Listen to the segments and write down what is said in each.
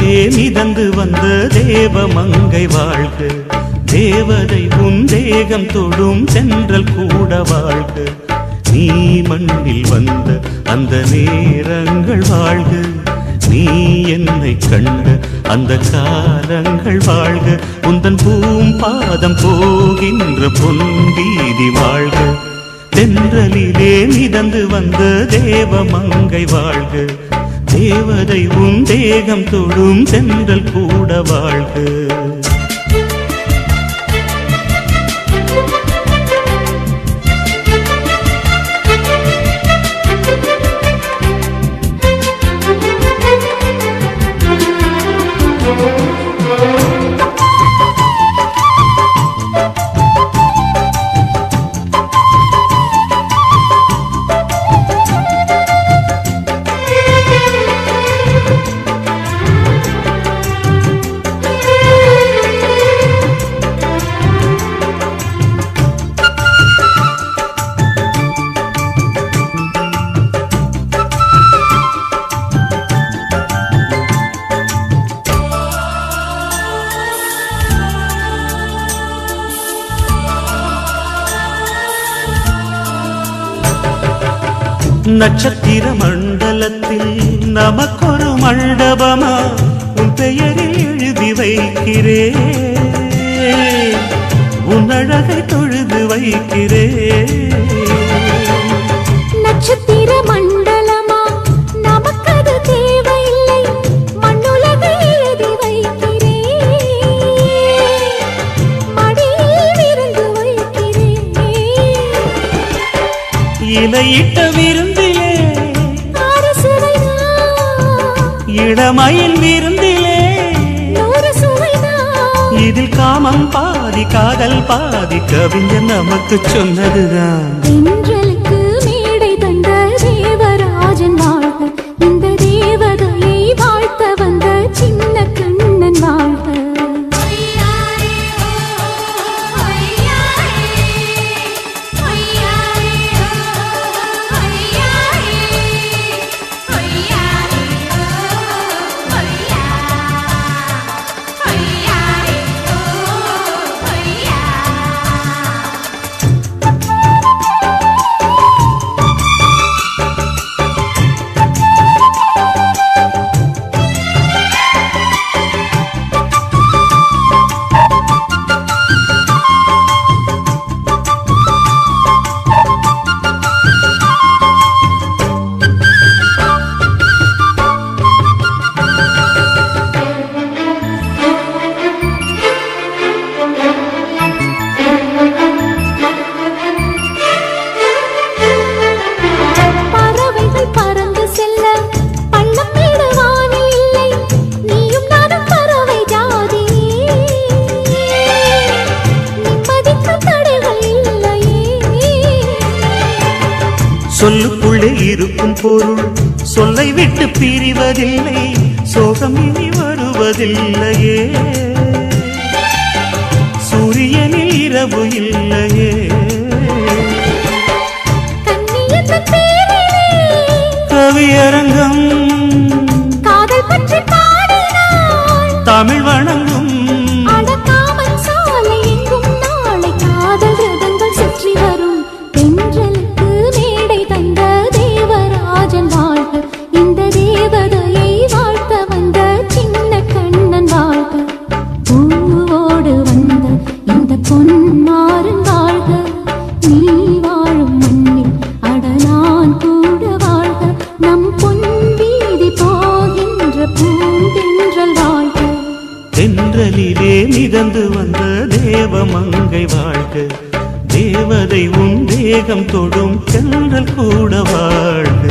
தென்றலிலே மிதந்து வந்த தேவமங்கை வாழ்க, தேவதை உன் தேகம் தொடும் தென்றல் கூட வாழ்க. நீ மண்ணில் வந்த அந்த நேரங்கள் வாழ்க, நீ என்னை கண்ட அந்த காலங்கள் வாழ்க. உந்தன் பூம்பாதம் போகின்ற பொன்வீதி வாழ்க, தென்றலிலே மிதந்து வந்த தேவமங்கை வாழ்க, தேவதை உன் தேகம் தொடும் தென்றல் கூட வாழ்க. நட்சத்திர மண்டலத்தில் நமக்கொரு மண்டபமா உன் பெயரில் எழுதி வைக்கிறேன், உன் அழகை தொழுது வைக்கிறேன். நட்சத்திர மண்டலமா நமக்கது தேவையில்லை, மண்ணுலகை எழுதி வைக்கிறேன், மடியில் விருந்து வைக்கிறேன். இலையிட்ட விருந்திலே இளமயில் விருந்திலே இதில் காமம் பாதி காதல் பாதி கவிஞர் நமக்கு சொன்னதுதான். தென்றலுக்கு மேடை தந்த தேவராஜன் வாழ்க, இந்த தேவதையை வாழ்த்த வந்த சின்ன கண்ணன் வாழ்க. சொல்லுக்குள்ளே இருக்கும் பொருள் சொல்லை விட்டு பிரிவதில்லை, சோகம் இனி வருவதில்லையே, சூரியனில் இரவு இல்லையே. கவியரங்கம் காதல் பற்றி பாடினாள், தமிழ் வணங்கும் அடக்காமல் சாலை எங்கும் நாளை காதல் ரதங்கள் சுற்றி வரும். தென்றலுக்கு மேடை தந்த தேவராஜன் வாழ்க, இந்த தேவதையை வாழ்த்த வந்த சின்ன கண்ணன் வாழ்க. பூவோடு வந்த இந்த பொன்மாறன் வாழ்க, நீ வாழும் மண்ணில் அட நான் கூட வாழ்க. நம் பொன் வீதி போகின்ற பூந்தென்றல் வாழ்க, தென்றலிலே மிதந்து வந்த தேவமங்கை வாழ்க, தேவதை உன் தேகம் தொடும் தென்றல் கூட வாழ்க.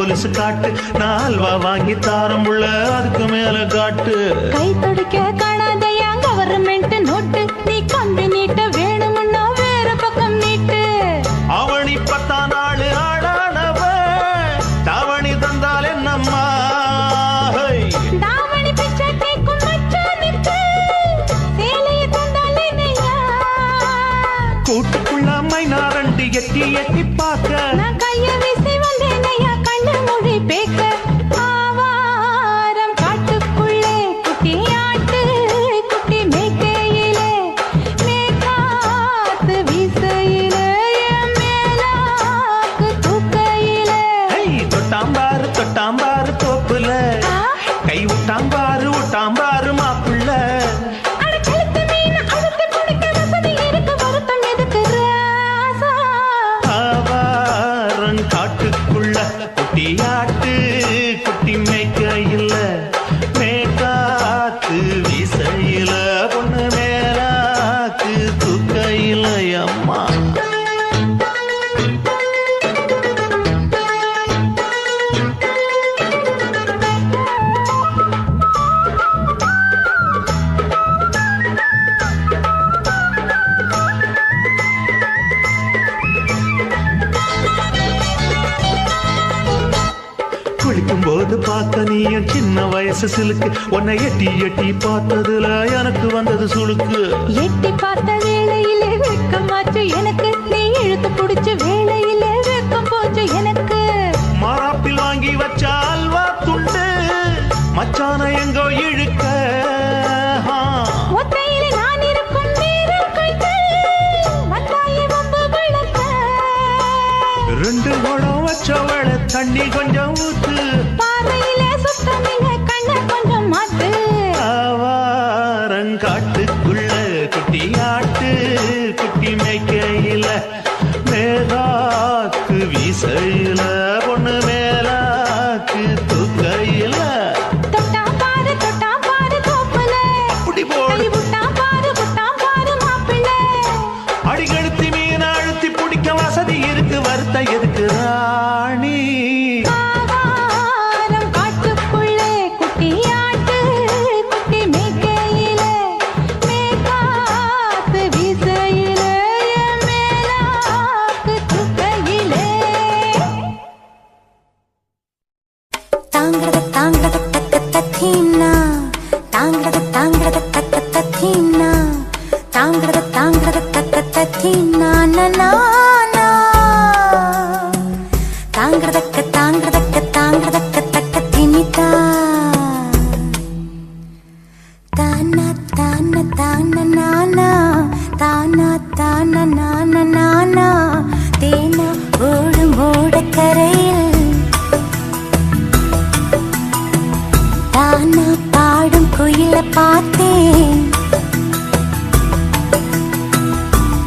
கொலுசு காட்டு, நான் அல்வா வாங்கி தாரம் புள்ள அதுக்கு மேல காட்டு. கை துடிக்க காணாதையா கவர்மெண்ட் நோட்டு, நீ கம்பி நீட்ட வேணும்னா வேற பக்கம் நீட்டு. அவனி 10 நாள் ஆடானவ தாவணி தந்தால் என்னம்மா? தாவணி பிச்சை கேக்கும் மச்சானுக்கு சேலையை தந்தால் என்னையா? கூட்டுக்குள்ள மைனாரண்டி எட்டி எட்டி பார்க்க, நான் கைய வீசி வந்தேனையா கண்ணு மொழி பேக்க. ஆவாரம் காட்டுக்குள்ளே குட்டி ஆட்டு குட்டி மேய்க்கையிலே, மேற்காத்து வீசையிலே, என் மேலாக்கு தூக்கையிலே. தொட்டாம்பாரு தொட்டாம்பாரு தோப்புல, கை விட்டாம்பாரு விட்டாம்பாரு மாப்புள்ள. அட கழுத்து மீன் அழுத்தி பிடிக்க வசதி இருக்கு, வருத்தம் எதுக்கு ராசா? ஆவாரம் காட்டுக்குள்ள குட்டியாட்டு குட்டி மேய்க்கையில, மேற்காத்து வீசையில, பொண்ணு மேலாக்கு தூக்கையில. அம்மா குளிக்கும் போது பார்த்த நீயும் சின்ன வயசு சிலுக்கு, உன்னை எட்டி எட்டி பார்த்ததுல எனக்கு வந்தது சுளுக்கு. எட்டி பார்த்த வேளையிலே வெட்கமாச்சு எனக்கு, நீ இழுத்து புடிச்ச வேளையிலே வெட்கம் போச்சு எனக்கு. மாறாப்பில் வாங்கி வச்ச அல்வா துண்டு மச்சான எங்கோ இழுக்க. ஒத்தையிலே நான் இருக்கும் நேரம் கண்டு வந்தாயே வம்பு விளக்க. 2 குடம் வச்சவள தண்ணி கொஞ்சம் ஊத்து, பார்வையிலே சுத்தமில்லை கண்ண கொஞ்சம் மாத்து. ஆவாரங்காட்டுக்குள்ள குட்டியாட்டு குட்டி மேய்க்கையில, மேலாக்கு வீசையில, பொண்ணு மேலாக்கு தூக்கையில. தொட்டாம் பாரு தோப்புல, அப்படி போடு கை விட்டாம் பாரு மாப்பிள்ளை. அடிகழுத்தி மீன் அழுத்தி பிடிக்க வசதி இருக்கு, வருத்த எதுக்கு ராணி? ஆவாரம் காட்டுக்குள்ளே குட்டியாட்டு குட்டி மேய்க்கையிலே, மேற்காத்து வீசையிலே, என் மேலாக்கு தூக்கையிலே. தாங்கிறது தாங்கிறது தக்க தத்தீனா, தாங்கிறது தாங்கிறது தக்க தத்தீனா, தாங்கிறது தாங்கிறது தக்க தத்தீனா நானா. தாங்கிறதக்க தாங்கிறதக்க தாங்கிறதக்க தக்க திணித்தா. தானா தான தான நானா, தானா தான நான நானா. தேனா ஓடும் ஓடக்கரையில், தானா பாடும் குயில பார்த்தேன்.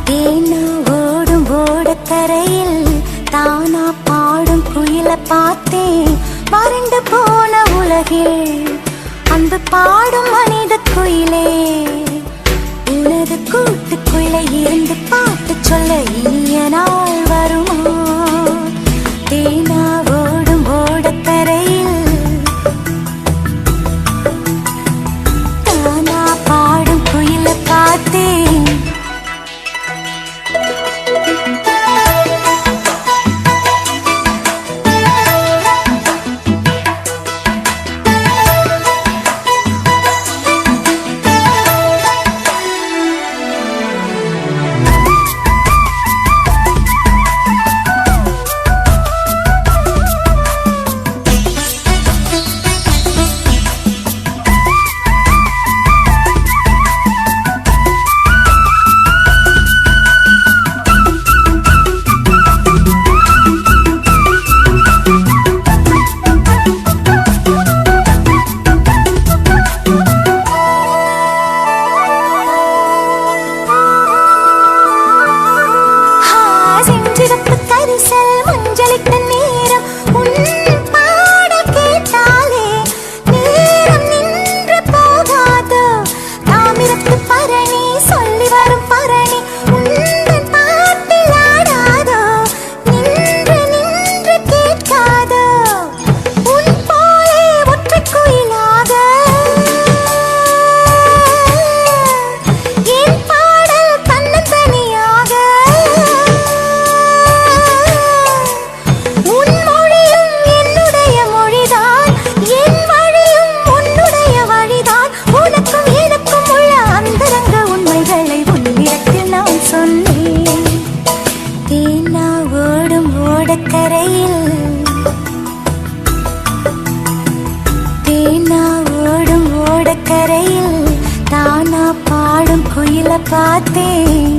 தேனா ஓடும் ஓடக்கரையில், தானா பாடும் குயில பார்த்தேன். வறண்டு போன உலகில் அன்பு பாடும் மனித குயிலே, உனது கூட்டுக்குள்ளே இருந்து பாட்டு சொல்ல இனிய நாள் வருமா? தேனா ஓடும் ஓடக்கரையில், தானா பாடும் குயில பார்த்தேன். கடற்கரையில் தானா பாடும் குயில பார்த்தேன்.